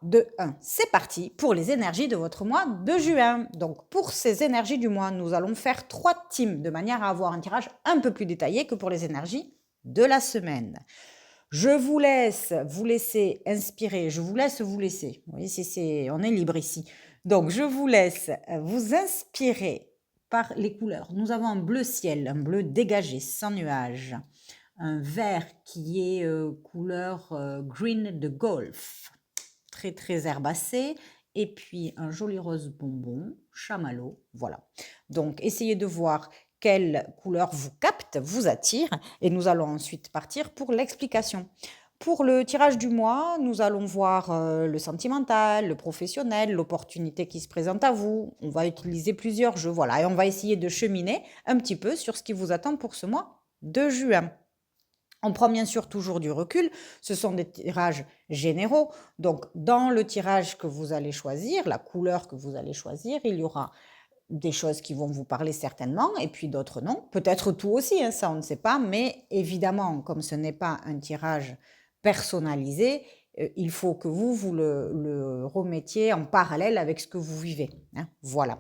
2, 1, c'est parti pour les énergies de votre mois de juin. Donc pour ces énergies du mois, nous allons faire 3 teams de manière à avoir un tirage un peu plus détaillé que pour les énergies de la semaine. Je vous laisse vous laisser inspirer, je vous laisse vous laisser. Vous voyez, on est libre ici. Donc je vous laisse vous inspirer par les couleurs. Nous avons un bleu ciel, un bleu dégagé, sans nuages. Un vert qui est couleur green de golf, très très herbacé, et puis un joli rose bonbon, chamallow, voilà. Donc essayez de voir quelle couleur vous capte, vous attire, et nous allons ensuite partir pour l'explication. Pour le tirage du mois, nous allons voir le sentimental, le professionnel, l'opportunité qui se présente à vous. On va utiliser plusieurs jeux, voilà, et on va essayer de cheminer un petit peu sur ce qui vous attend pour ce mois de juin. On prend bien sûr toujours du recul, ce sont des tirages généraux, donc dans le tirage que vous allez choisir, la couleur que vous allez choisir, il y aura des choses qui vont vous parler certainement, et puis d'autres non, peut-être tout aussi, hein, ça on ne sait pas, mais évidemment, comme ce n'est pas un tirage personnalisé, il faut que vous le remettiez en parallèle avec ce que vous vivez, hein, voilà.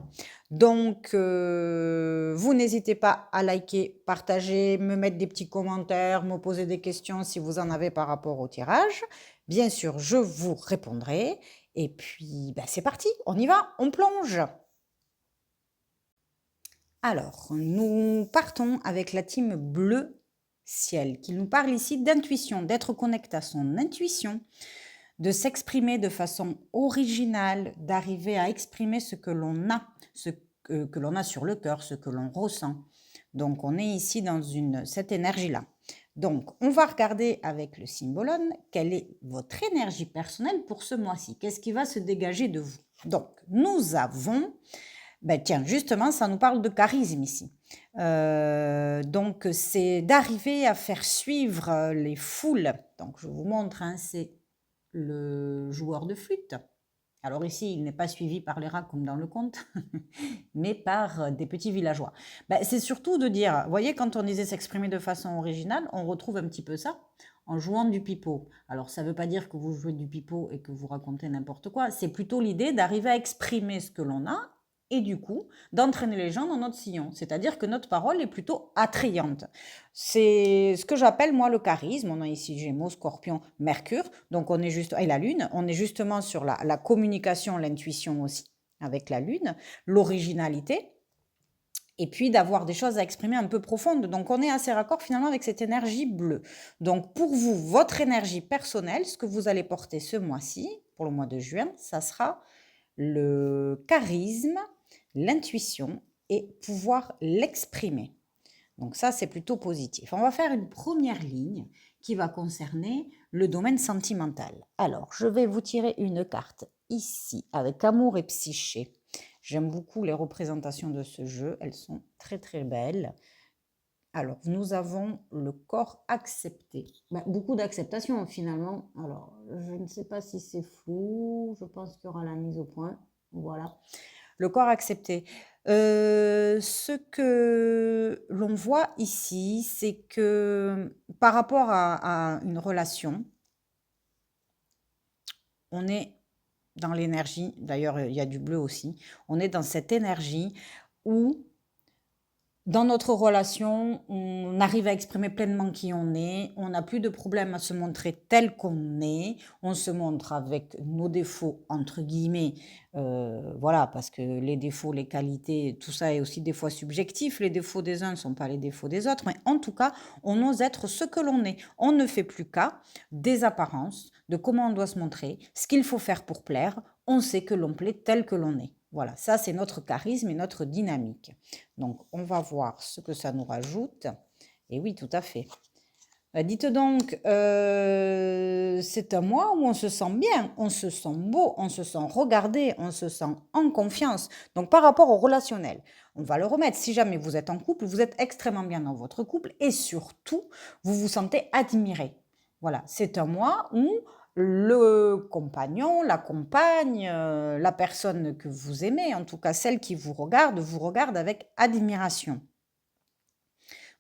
Donc, vous n'hésitez pas à liker, partager, me mettre des petits commentaires, me poser des questions si vous en avez par rapport au tirage. Bien sûr, je vous répondrai. Et puis, c'est parti, on y va, on plonge. Alors, nous partons avec la team bleu ciel qui nous parle ici d'intuition, d'être connecté à son intuition, de s'exprimer de façon originale, d'arriver à exprimer ce que l'on a, ce que l'on a sur le cœur, ce que l'on ressent. Donc, on est ici dans cette énergie-là. Donc, on va regarder avec le symbolone quelle est votre énergie personnelle pour ce mois-ci. Qu'est-ce qui va se dégager de vous? Donc, nous avons... tiens, justement, ça nous parle de charisme ici. Donc, c'est d'arriver à faire suivre les foules. Donc, je vous montre, hein, c'est le joueur de flûte. Alors ici, il n'est pas suivi par les rats comme dans le conte, mais par des petits villageois. C'est surtout de dire, vous voyez, quand on disait s'exprimer de façon originale, on retrouve un petit peu ça en jouant du pipeau. Alors ça ne veut pas dire que vous jouez du pipeau et que vous racontez n'importe quoi, c'est plutôt l'idée d'arriver à exprimer ce que l'on a et du coup d'entraîner les gens dans notre sillon. C'est-à-dire que notre parole est plutôt attrayante. C'est ce que j'appelle moi le charisme. On a ici Gémeaux, Scorpion, Mercure, donc on est juste, et la Lune, on est justement sur la communication, l'intuition aussi avec la Lune, l'originalité, et puis d'avoir des choses à exprimer un peu profondes. Donc on est assez raccord finalement avec cette énergie bleue. Donc pour vous, votre énergie personnelle, ce que vous allez porter ce mois-ci, pour le mois de juin, ça sera le charisme, l'intuition et pouvoir l'exprimer. Donc ça, c'est plutôt positif. On va faire une première ligne qui va concerner le domaine sentimental. Alors, je vais vous tirer une carte ici avec amour et psyché. J'aime beaucoup les représentations de ce jeu, elles sont très très belles. Alors, nous avons le corps accepté. Beaucoup d'acceptation finalement. Alors, je ne sais pas si c'est flou, je pense qu'il y aura la mise au point. Voilà. Le corps accepté. Ce que l'on voit ici, c'est que par rapport à une relation, on est dans l'énergie, d'ailleurs il y a du bleu aussi, on est dans cette énergie où dans notre relation, on arrive à exprimer pleinement qui on est, on n'a plus de problème à se montrer tel qu'on est, on se montre avec nos défauts, entre guillemets, voilà, parce que les défauts, les qualités, tout ça est aussi des fois subjectif, les défauts des uns ne sont pas les défauts des autres, mais en tout cas, on ose être ce que l'on est. On ne fait plus cas des apparences, de comment on doit se montrer, ce qu'il faut faire pour plaire, on sait que l'on plaît tel que l'on est. Voilà, ça c'est notre charisme et notre dynamique. Donc, on va voir ce que ça nous rajoute. Et oui, tout à fait. Dites donc, c'est un mois où on se sent bien, on se sent beau, on se sent regardé, on se sent en confiance. Donc, par rapport au relationnel, on va le remettre. Si jamais vous êtes en couple, vous êtes extrêmement bien dans votre couple et surtout, vous vous sentez admiré. Voilà, c'est un mois où le compagnon, la compagne, la personne que vous aimez, en tout cas celle qui vous regarde avec admiration.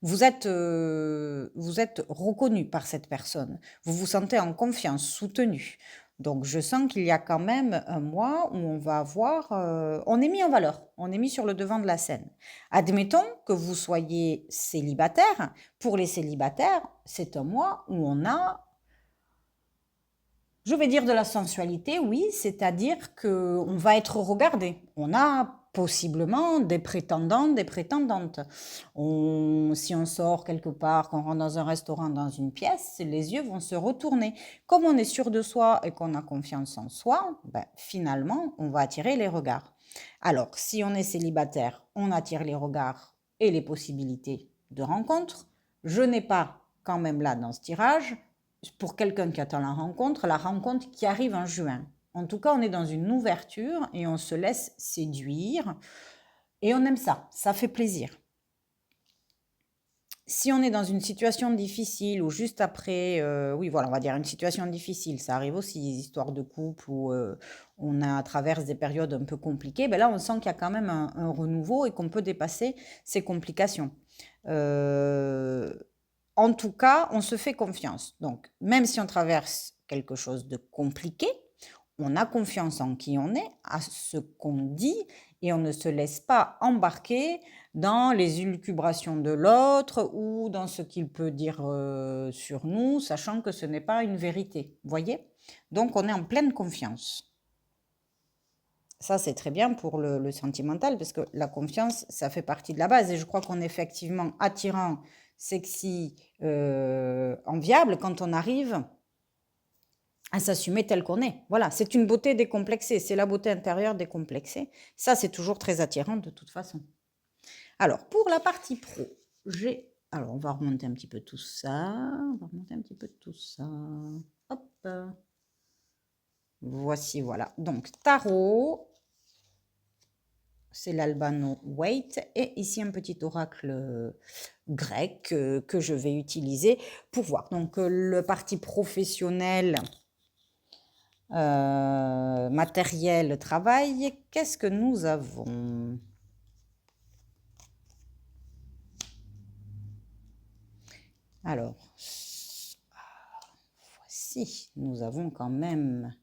Vous êtes reconnu par cette personne, vous vous sentez en confiance, soutenu. Donc, je sens qu'il y a quand même un mois où on va avoir... on est mis en valeur, on est mis sur le devant de la scène. Admettons que vous soyez célibataire. Pour les célibataires, c'est un mois où on a, je vais dire de la sensualité, oui, c'est-à-dire qu'on va être regardé. On a possiblement des prétendants, des prétendantes. Si on sort quelque part, qu'on rentre dans un restaurant, dans une pièce, les yeux vont se retourner. Comme on est sûr de soi et qu'on a confiance en soi, ben, finalement, on va attirer les regards. Alors, si on est célibataire, on attire les regards et les possibilités de rencontre. Je n'ai pas quand même là dans ce tirage pour quelqu'un qui attend la rencontre qui arrive en juin. En tout cas, on est dans une ouverture et on se laisse séduire. Et on aime ça, ça fait plaisir. Si on est dans une situation difficile ou juste après, oui, voilà, on va dire une situation difficile, ça arrive aussi, des histoires de couple où on traverse des périodes un peu compliquées, ben là, on sent qu'il y a quand même un renouveau et qu'on peut dépasser ces complications. En tout cas, on se fait confiance. Donc, même si on traverse quelque chose de compliqué, on a confiance en qui on est, à ce qu'on dit, et on ne se laisse pas embarquer dans les élucubrations de l'autre ou dans ce qu'il peut dire sur nous, sachant que ce n'est pas une vérité. Voyez? Donc, on est en pleine confiance. Ça, c'est très bien pour le sentimental, parce que la confiance, ça fait partie de la base. Et je crois qu'on est effectivement attirant, sexy, enviable quand on arrive à s'assumer tel qu'on est. Voilà, c'est une beauté décomplexée, c'est la beauté intérieure décomplexée. Ça, c'est toujours très attirant de toute façon. Alors, pour la partie pro, alors, on va remonter un petit peu tout ça. Hop. Voici, voilà. Donc, tarot, c'est l'Albano Waite. Et ici, un petit oracle grec que je vais utiliser pour voir. Donc, le parti professionnel, matériel, travail, qu'est-ce que nous avons? Alors, voici, nous avons quand même...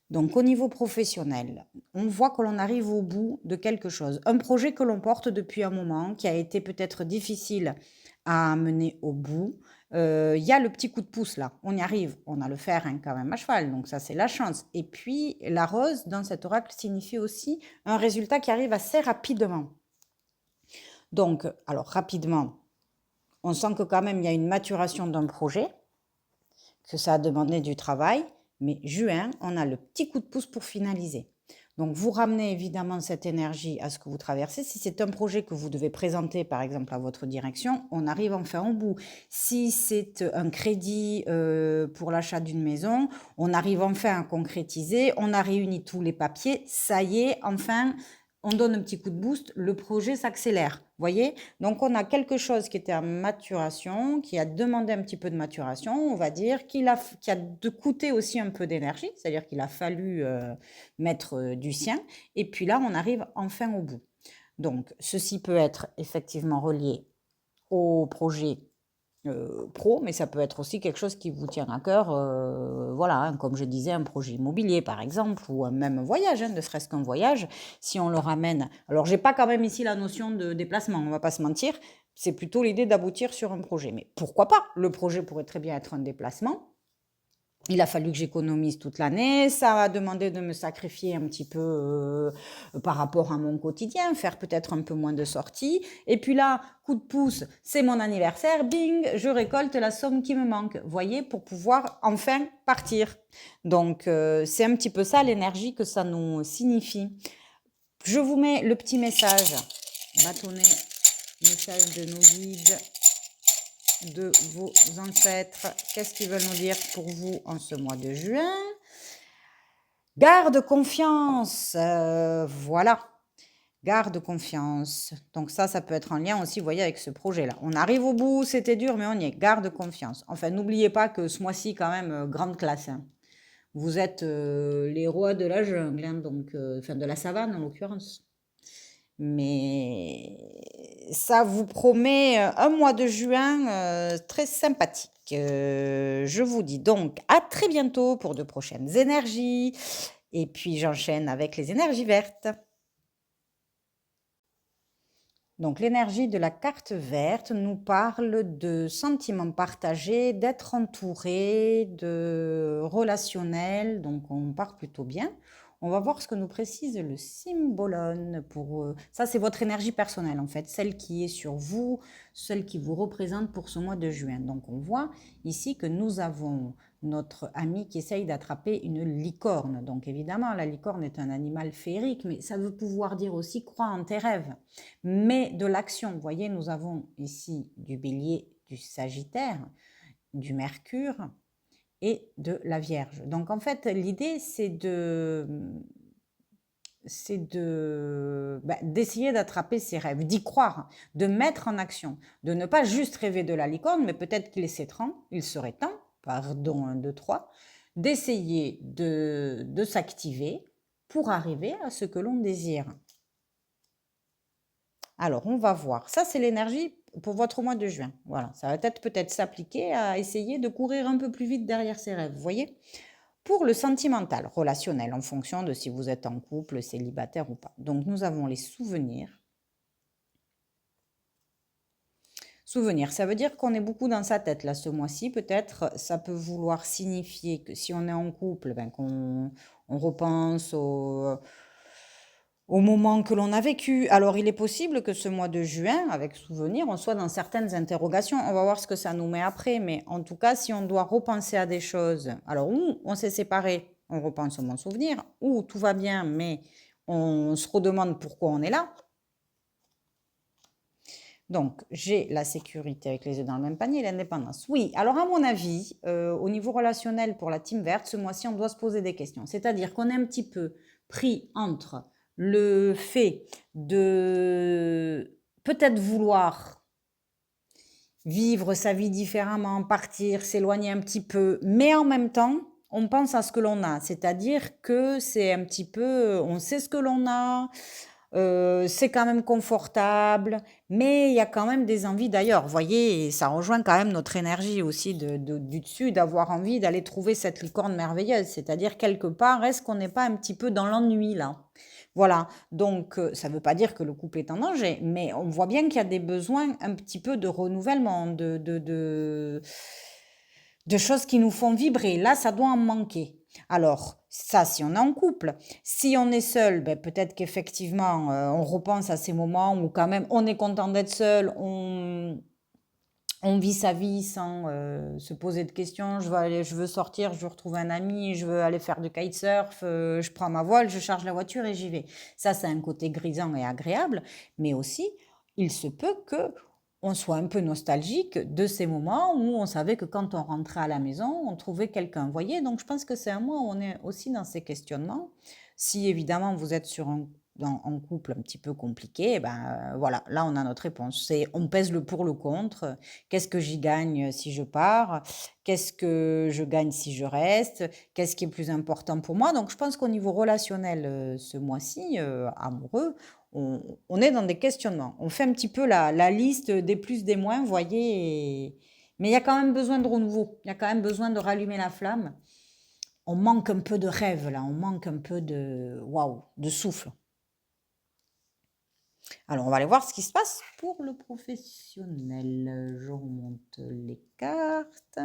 Donc, au niveau professionnel, on voit que l'on arrive au bout de quelque chose. Un projet que l'on porte depuis un moment, qui a été peut-être difficile à mener au bout. Il y a le petit coup de pouce là, on y arrive, on a le fer hein, quand même à cheval, donc ça c'est la chance. Et puis la rose dans cet oracle signifie aussi un résultat qui arrive assez rapidement. Donc, alors rapidement, on sent que quand même il y a une maturation d'un projet, que ça a demandé du travail, mais juin, on a le petit coup de pouce pour finaliser. Donc, vous ramenez évidemment cette énergie à ce que vous traversez. Si c'est un projet que vous devez présenter, par exemple, à votre direction, on arrive enfin au bout. Si c'est un crédit pour l'achat d'une maison, on arrive enfin à concrétiser. On a réuni tous les papiers. Ça y est, enfin, on donne un petit coup de boost. Le projet s'accélère. Voyez? Donc, on a quelque chose qui était en maturation, qui a demandé un petit peu de maturation, on va dire, qui a coûté aussi un peu d'énergie, c'est-à-dire qu'il a fallu mettre du sien. Et puis là, on arrive enfin au bout. Donc, ceci peut être effectivement relié au projet pro, mais ça peut être aussi quelque chose qui vous tient à cœur, voilà, hein, comme je disais, un projet immobilier par exemple, ou même un voyage, hein, ne serait-ce qu'un voyage, si on le ramène. Alors, j'ai pas quand même ici la notion de déplacement, on va pas se mentir, c'est plutôt l'idée d'aboutir sur un projet. Mais pourquoi pas? Le projet pourrait très bien être un déplacement. Il a fallu que j'économise toute l'année, ça a demandé de me sacrifier un petit peu par rapport à mon quotidien, faire peut-être un peu moins de sorties. Et puis là, coup de pouce, c'est mon anniversaire, bing, je récolte la somme qui me manque, voyez, pour pouvoir enfin partir. Donc, c'est un petit peu ça l'énergie que ça nous signifie. Je vous mets le petit message, bâtonnet, message de nos guides, de vos ancêtres. Qu'est-ce qu'ils veulent nous dire pour vous en ce mois de juin? Garde confiance, voilà. Garde confiance. Donc ça peut être en lien aussi, vous voyez, avec ce projet-là. On arrive au bout, c'était dur, mais on y est. Garde confiance. Enfin, n'oubliez pas que ce mois-ci, quand même, grande classe. Hein. Vous êtes les rois de la jungle, hein, donc, enfin de la savane en l'occurrence. Mais ça vous promet un mois de juin très sympathique. Je vous dis donc à très bientôt pour de prochaines énergies. Et puis j'enchaîne avec les énergies vertes. Donc l'énergie de la carte verte nous parle de sentiments partagés, d'être entouré, de relationnel, donc on part plutôt bien. On va voir ce que nous précise le symbolone pour... ça, c'est votre énergie personnelle, en fait, celle qui est sur vous, celle qui vous représente pour ce mois de juin. Donc on voit ici que nous avons notre ami qui essaye d'attraper une licorne. Donc évidemment, la licorne est un animal féerique, mais ça veut pouvoir dire aussi crois en tes rêves. Mais de l'action, vous voyez, nous avons ici du bélier, du sagittaire, du mercure et de la vierge. Donc en fait, l'idée, c'est d'essayer d'attraper ses rêves, d'y croire, de mettre en action, de ne pas juste rêver de la licorne, mais peut-être qu'il serait temps, pardon, 1, 2, 3, d'essayer de s'activer pour arriver à ce que l'on désire. Alors, on va voir. Ça, c'est l'énergie pour votre mois de juin. Voilà, ça va peut-être s'appliquer à essayer de courir un peu plus vite derrière ses rêves, vous voyez? Pour le sentimental, relationnel, en fonction de si vous êtes en couple, célibataire ou pas. Donc, nous avons les souvenirs. Souvenirs, ça veut dire qu'on est beaucoup dans sa tête, là, ce mois-ci. Peut-être, ça peut vouloir signifier que si on est en couple, ben, qu'on repense au moment que l'on a vécu. Alors, il est possible que ce mois de juin, avec souvenir, on soit dans certaines interrogations. On va voir ce que ça nous met après. Mais en tout cas, si on doit repenser à des choses, alors où on s'est séparés, on repense au mon souvenir, ou tout va bien, mais on se redemande pourquoi on est là. Donc, j'ai la sécurité avec les œufs dans le même panier, l'indépendance. Oui, alors à mon avis, au niveau relationnel pour la team verte, ce mois-ci, on doit se poser des questions. C'est-à-dire qu'on est un petit peu pris entre le fait de peut-être vouloir vivre sa vie différemment, partir, s'éloigner un petit peu, mais en même temps, on pense à ce que l'on a. C'est-à-dire que c'est un petit peu, on sait ce que l'on a, c'est quand même confortable, mais il y a quand même des envies d'ailleurs. Vous voyez, ça rejoint quand même notre énergie aussi du dessus, d'avoir envie d'aller trouver cette licorne merveilleuse. C'est-à-dire, quelque part, est-ce qu'on n'est pas un petit peu dans l'ennui là? Voilà, donc ça ne veut pas dire que le couple est en danger, mais on voit bien qu'il y a des besoins un petit peu de renouvellement, de choses qui nous font vibrer. Là, ça doit en manquer. Alors, ça, si on est en couple. Si on est seul, ben, peut-être qu'effectivement, on repense à ces moments où quand même on est content d'être seul, on vit sa vie sans se poser de questions. Je veux sortir, je veux retrouver un ami, je veux aller faire du kitesurf, je prends ma voile, je charge la voiture et j'y vais. Ça, c'est un côté grisant et agréable, mais aussi, il se peut que on soit un peu nostalgique de ces moments où on savait que quand on rentrait à la maison, on trouvait quelqu'un. Vous voyez, donc je pense que c'est un mois où on est aussi dans ces questionnements. Si évidemment vous êtes en couple un petit peu compliqué, ben voilà, là on a notre réponse. C'est on pèse le pour le contre. Qu'est-ce que j'y gagne si je pars? Qu'est-ce que je gagne si je reste? Qu'est-ce qui est plus important pour moi? Donc je pense qu'au niveau relationnel, ce mois-ci, amoureux, on est dans des questionnements. On fait un petit peu la liste des plus, des moins, vous voyez. Mais il y a quand même besoin de renouveau. Il y a quand même besoin de rallumer la flamme. On manque un peu de rêve là. On manque un peu de waouh, de souffle. Alors, on va aller voir ce qui se passe pour le professionnel. Je remonte les cartes.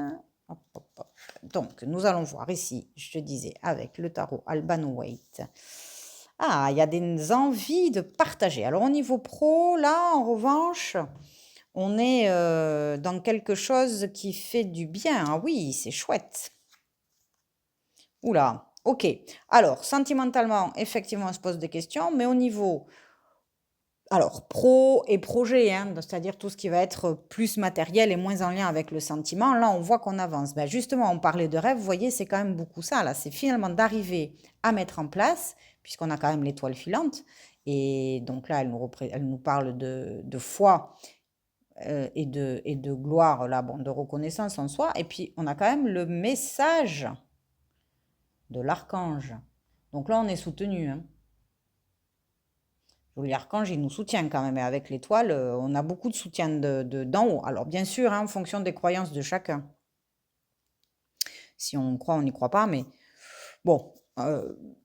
Hop, hop, hop. Donc, nous allons voir ici, je te disais, avec le tarot Albano White. Ah, il y a des envies de partager. Alors, au niveau pro, là, en revanche, on est dans quelque chose qui fait du bien. Ah oui, c'est chouette. Oula, ok. Alors, sentimentalement, effectivement, on se pose des questions, mais au niveau... Alors, pro et projet, hein, c'est-à-dire tout ce qui va être plus matériel et moins en lien avec le sentiment, là, on voit qu'on avance. Ben, justement, on parlait de rêve, vous voyez, c'est quand même beaucoup ça, là. C'est finalement d'arriver à mettre en place, puisqu'on a quand même l'étoile filante, et donc là, elle nous parle de foi et de gloire, là, bon, de reconnaissance en soi, et puis on a quand même le message de l'archange. Donc là, on est soutenu, hein. l'archange, il nous soutient quand même. Et avec l'étoile, on a beaucoup de soutien d'en haut. Alors, bien sûr, hein, en fonction des croyances de chacun. Si on croit, on n'y croit pas, mais bon,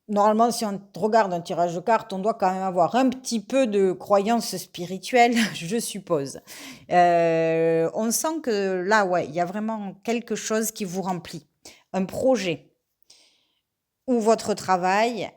normalement, si on regarde un tirage de cartes, on doit quand même avoir un petit peu de croyance spirituelle, je suppose. On sent que là, ouais, il y a vraiment quelque chose qui vous remplit. Un projet ou votre travail,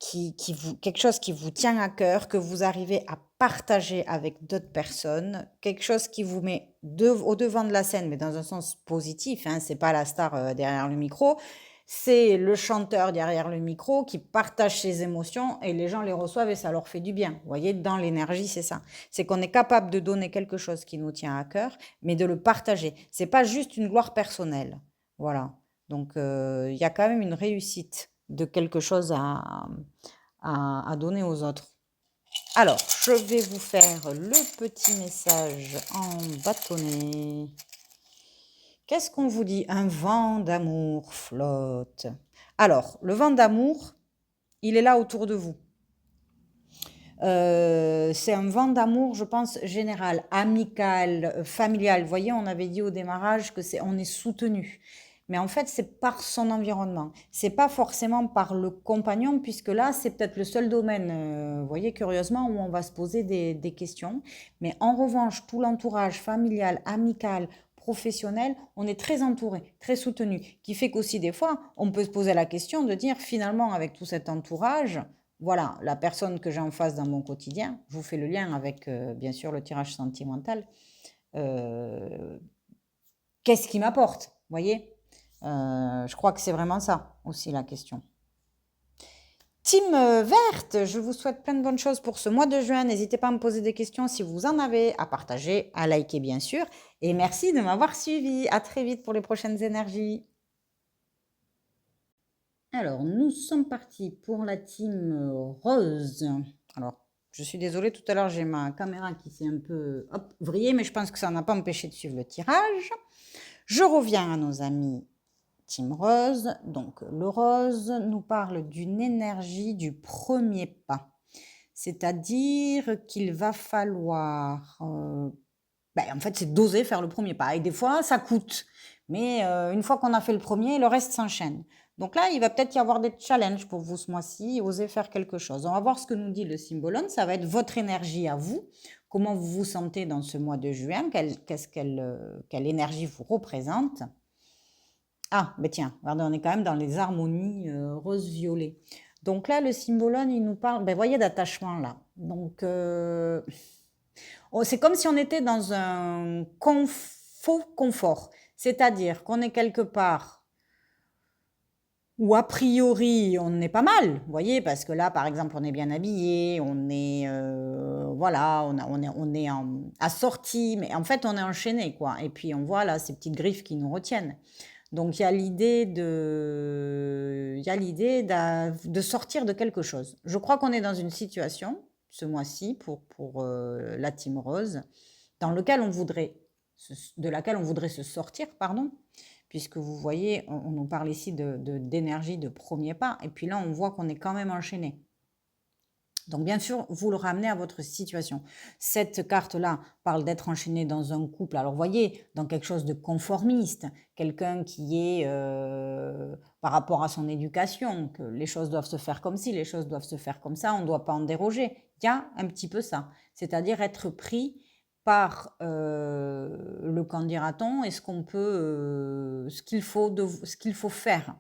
quelque chose qui vous tient à cœur, que vous arrivez à partager avec d'autres personnes, quelque chose qui vous met au devant de la scène, mais dans un sens positif, hein, c'est pas la star derrière le micro, c'est le chanteur derrière le micro qui partage ses émotions et les gens les reçoivent et ça leur fait du bien. Vous voyez, dans l'énergie, c'est ça. C'est qu'on est capable de donner quelque chose qui nous tient à cœur, mais de le partager. C'est pas juste une gloire personnelle. Voilà. Donc, il y a quand même une réussite de quelque chose à donner aux autres. Alors, je vais vous faire le petit message en bâtonnet. Qu'est-ce qu'on vous dit? Un vent d'amour flotte. Alors, le vent d'amour, il est là autour de vous. C'est un vent d'amour, je pense, général, amical, familial. Vous voyez, on avait dit au démarrage que on est soutenu. Mais en fait, c'est par son environnement. C'est pas forcément par le compagnon, puisque là, c'est peut-être le seul domaine, vous voyez, curieusement, où on va se poser des questions. Mais en revanche, tout l'entourage familial, amical, professionnel, on est très entouré, très soutenu. Qui fait qu'aussi, des fois, on peut se poser la question de dire, finalement, avec tout cet entourage, voilà, la personne que j'ai en face dans mon quotidien, je vous fais le lien avec, bien sûr, le tirage sentimental. Qu'est-ce qui m'apporte? Vous voyez? Je crois que c'est vraiment ça aussi la question. Team verte, je vous souhaite plein de bonnes choses pour ce mois de juin. N'hésitez pas à me poser des questions si vous en avez, à partager, à liker bien sûr. Et merci de m'avoir suivi. À très vite pour les prochaines énergies. Alors, nous sommes partis pour la team rose. Alors, je suis désolée, tout à l'heure, j'ai ma caméra qui s'est un peu vrillée, mais je pense que ça n'a pas empêché de suivre le tirage. Je reviens à nos amis team rose. Donc, le rose nous parle d'une énergie du premier pas. C'est-à-dire qu'il va falloir... en fait, c'est d'oser faire le premier pas. Et des fois, ça coûte. Mais une fois qu'on a fait le premier, le reste s'enchaîne. Donc là, il va peut-être y avoir des challenges pour vous ce mois-ci, oser faire quelque chose. On va voir ce que nous dit le symbolone. Ça va être votre énergie à vous. Comment vous vous sentez dans ce mois de juin? Quelle énergie vous représente? Ah, ben tiens, regardez, on est quand même dans les harmonies rose-violet. Donc là, le symbolone, il nous parle, ben, voyez, d'attachement là. Donc, c'est comme si on était dans un faux confort. C'est-à-dire qu'on est quelque part où a priori on est pas mal, vous voyez, parce que là, par exemple, on est bien habillé, on est, voilà, on est assorti, mais en fait, on est enchaîné, quoi. Et puis, on voit là ces petites griffes qui nous retiennent. Donc, il y a l'idée de sortir de quelque chose. Je crois qu'on est dans une situation, ce mois-ci, pour la Team Rose, dans lequel de laquelle on voudrait se sortir, pardon, puisque vous voyez, on nous parle ici d'énergie de premier pas, et puis là, on voit qu'on est quand même enchaîné. Donc, bien sûr, vous le ramenez à votre situation. Cette carte-là parle d'être enchaîné dans un couple. Alors, vous voyez, dans quelque chose de conformiste, quelqu'un qui est par rapport à son éducation, que les choses doivent se faire comme ci, les choses doivent se faire comme ça, on ne doit pas en déroger. Il y a un petit peu ça, c'est-à-dire être pris par le qu'en dira-t-on et ce qu'on peut, ce qu'il faut faire.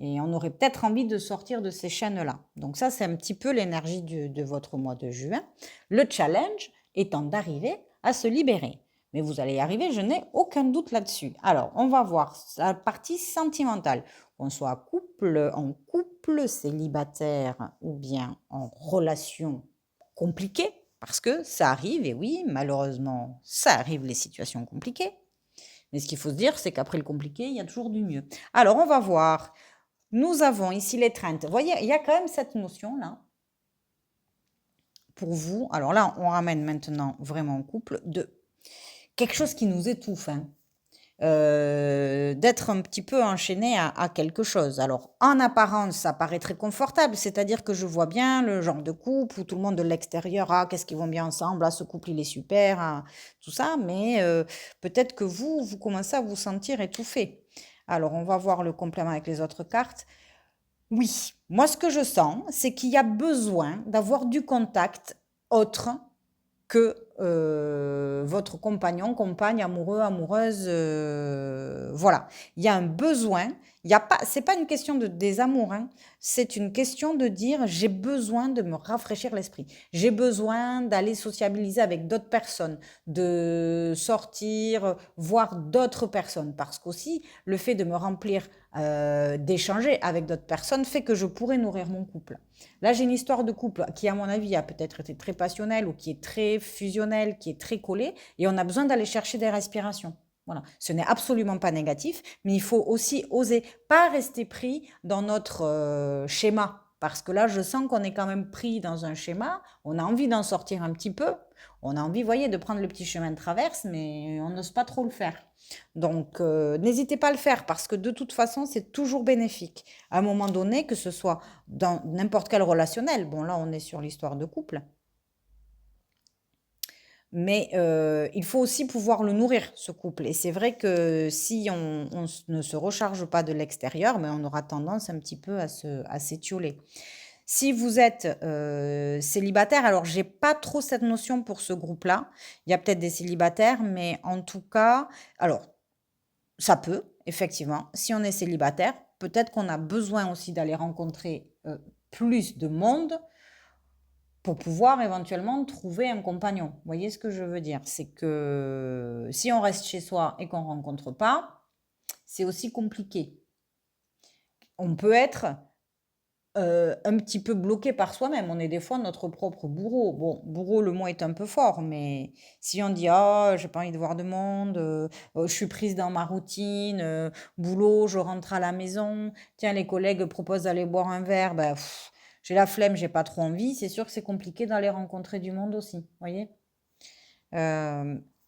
Et on aurait peut-être envie de sortir de ces chaînes-là. Donc ça, c'est un petit peu l'énergie de votre mois de juin. Le challenge étant d'arriver à se libérer. Mais vous allez y arriver, je n'ai aucun doute là-dessus. Alors, on va voir la partie sentimentale. Qu'on soit en couple, célibataire ou bien en relation compliquée, parce que ça arrive, et oui, malheureusement, ça arrive les situations compliquées. Mais ce qu'il faut se dire, c'est qu'après le compliqué, il y a toujours du mieux. Alors, on va voir. Nous avons ici l'étreinte. Vous voyez, il y a quand même cette notion-là pour vous. Alors là, on ramène maintenant vraiment en couple de quelque chose qui nous étouffe. Hein. d'être un petit peu enchaîné à quelque chose. Alors, en apparence, ça paraît très confortable, c'est-à-dire que je vois bien le genre de couple où tout le monde de l'extérieur, ah, qu'est-ce qu'ils vont bien ensemble, ah, ce couple, il est super, ah, tout ça, mais peut-être que vous commencez à vous sentir étouffé. Alors, on va voir le complément avec les autres cartes. Oui, moi, ce que je sens, c'est qu'il y a besoin d'avoir du contact autre que votre compagnon, compagne, amoureux, amoureuse, voilà. Il y a un besoin, il y a pas, c'est pas une question de désamour, hein, c'est une question de dire j'ai besoin de me rafraîchir l'esprit, j'ai besoin d'aller sociabiliser avec d'autres personnes, de sortir, voir d'autres personnes, parce qu'aussi le fait de me remplir, d'échanger avec d'autres personnes fait que je pourrais nourrir mon couple. Là, j'ai une histoire de couple qui, à mon avis, a peut-être été très passionnelle ou qui est très fusionnelle, qui est très collée, et on a besoin d'aller chercher des respirations. Voilà. Ce n'est absolument pas négatif, mais il faut aussi oser pas rester pris dans notre schéma. Parce que là, je sens qu'on est quand même pris dans un schéma, on a envie d'en sortir un petit peu, on a envie, vous voyez, de prendre le petit chemin de traverse, mais on n'ose pas trop le faire. Donc, n'hésitez pas à le faire parce que de toute façon, c'est toujours bénéfique. À un moment donné, que ce soit dans n'importe quel relationnel, bon là, on est sur l'histoire de couple, mais il faut aussi pouvoir le nourrir, ce couple. Et c'est vrai que si on ne se recharge pas de l'extérieur, mais on aura tendance un petit peu à s'étioler. Si vous êtes célibataire, alors j'ai pas trop cette notion pour ce groupe-là. Il y a peut-être des célibataires, mais en tout cas, alors ça peut, effectivement, si on est célibataire, peut-être qu'on a besoin aussi d'aller rencontrer plus de monde pour pouvoir éventuellement trouver un compagnon. Vous voyez ce que je veux dire? C'est que si on reste chez soi et qu'on ne rencontre pas, c'est aussi compliqué. On peut être un petit peu bloqué par soi-même. On est des fois notre propre bourreau. Bon, bourreau, le mot est un peu fort, mais si on dit ah, j'ai pas envie de voir de monde, je suis prise dans ma routine, boulot, je rentre à la maison, tiens, les collègues proposent d'aller boire un verre, ben, j'ai la flemme, j'ai pas trop envie, c'est sûr que c'est compliqué d'aller rencontrer du monde aussi, voyez.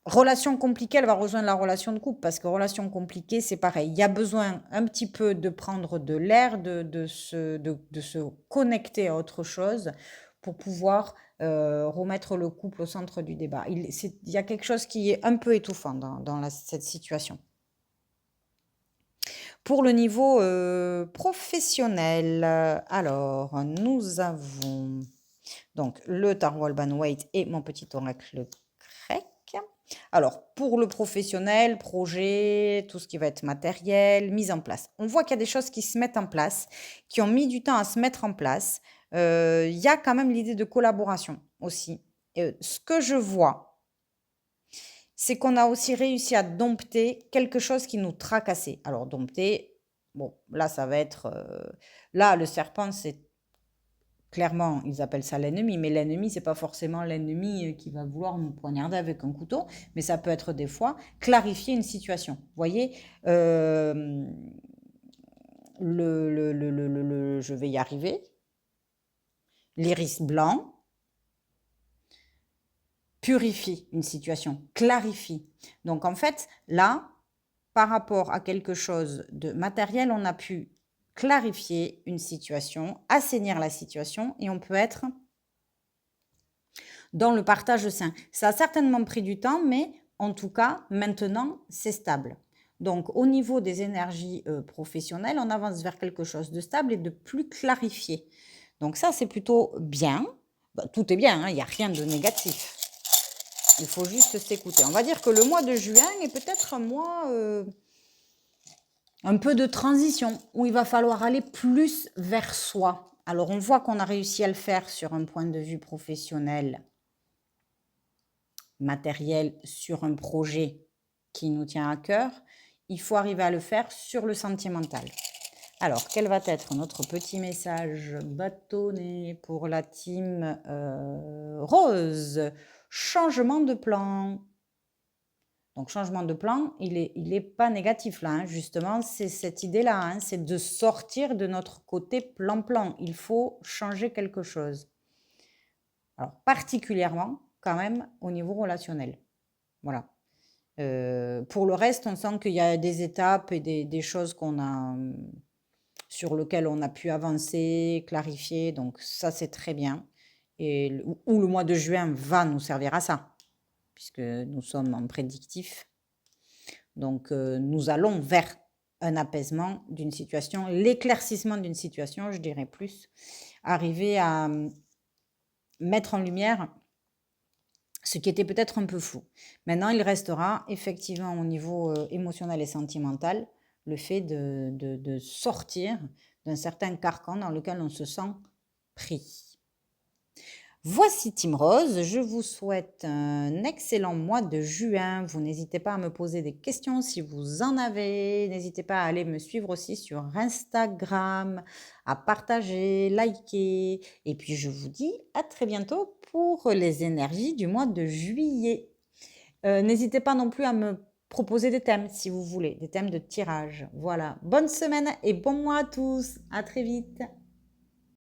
Relation compliquée, elle va rejoindre la relation de couple parce que relation compliquée, c'est pareil. Il y a besoin un petit peu de prendre de l'air, de se connecter à autre chose pour pouvoir remettre le couple au centre du débat. Il y a quelque chose qui est un peu étouffant dans cette situation. Pour le niveau professionnel, alors nous avons donc le tarot Alban Waite et mon petit oracle grec. Alors, pour le professionnel, projet, tout ce qui va être matériel, mise en place. On voit qu'il y a des choses qui se mettent en place, qui ont mis du temps à se mettre en place. Il y a quand même l'idée de collaboration aussi. Ce que je vois, c'est qu'on a aussi réussi à dompter quelque chose qui nous tracassait. Alors, dompter, bon, là, ça va être... là, le serpent, c'est clairement, ils appellent ça l'ennemi, mais l'ennemi, c'est pas forcément l'ennemi qui va vouloir nous poignarder avec un couteau, mais ça peut être des fois clarifier une situation. Vous voyez, je vais y arriver. L'iris blanc purifie une situation, clarifie. Donc en fait, là, par rapport à quelque chose de matériel, on a pu clarifier une situation, assainir la situation, et on peut être dans le partage sain. Ça a certainement pris du temps, mais en tout cas, maintenant, c'est stable. Donc, au niveau des énergies professionnelles, on avance vers quelque chose de stable et de plus clarifié. Donc ça, c'est plutôt bien. Bah, tout est bien, hein, il n'y a rien de négatif. Il faut juste s'écouter. On va dire que le mois de juin est peut-être un mois un peu de transition, où il va falloir aller plus vers soi. Alors, on voit qu'on a réussi à le faire sur un point de vue professionnel, matériel, sur un projet qui nous tient à cœur. Il faut arriver à le faire sur le sentimental. Alors, quel va être notre petit message bâtonné pour la team rose? Changement de plan. Donc, changement de plan, il est pas négatif là, hein. Justement, c'est cette idée-là, hein, c'est de sortir de notre côté plan-plan. Il faut changer quelque chose. Alors, particulièrement, quand même, au niveau relationnel. Voilà. Pour le reste, on sent qu'il y a des étapes et des choses sur lesquelles on a pu avancer, clarifier. Donc ça, c'est très bien. Et le mois de juin va nous servir à ça, puisque nous sommes en prédictif. Donc, nous allons vers un apaisement d'une situation, l'éclaircissement d'une situation, je dirais plus, arriver à mettre en lumière ce qui était peut-être un peu flou. Maintenant, il restera effectivement au niveau émotionnel et sentimental le fait de sortir d'un certain carcan dans lequel on se sent pris. Voici Team Rose, je vous souhaite un excellent mois de juin. Vous n'hésitez pas à me poser des questions si vous en avez. N'hésitez pas à aller me suivre aussi sur Instagram, à partager, liker. Et puis je vous dis à très bientôt pour les énergies du mois de juillet. N'hésitez pas non plus à me proposer des thèmes si vous voulez, des thèmes de tirage. Voilà, bonne semaine et bon mois à tous. À très vite.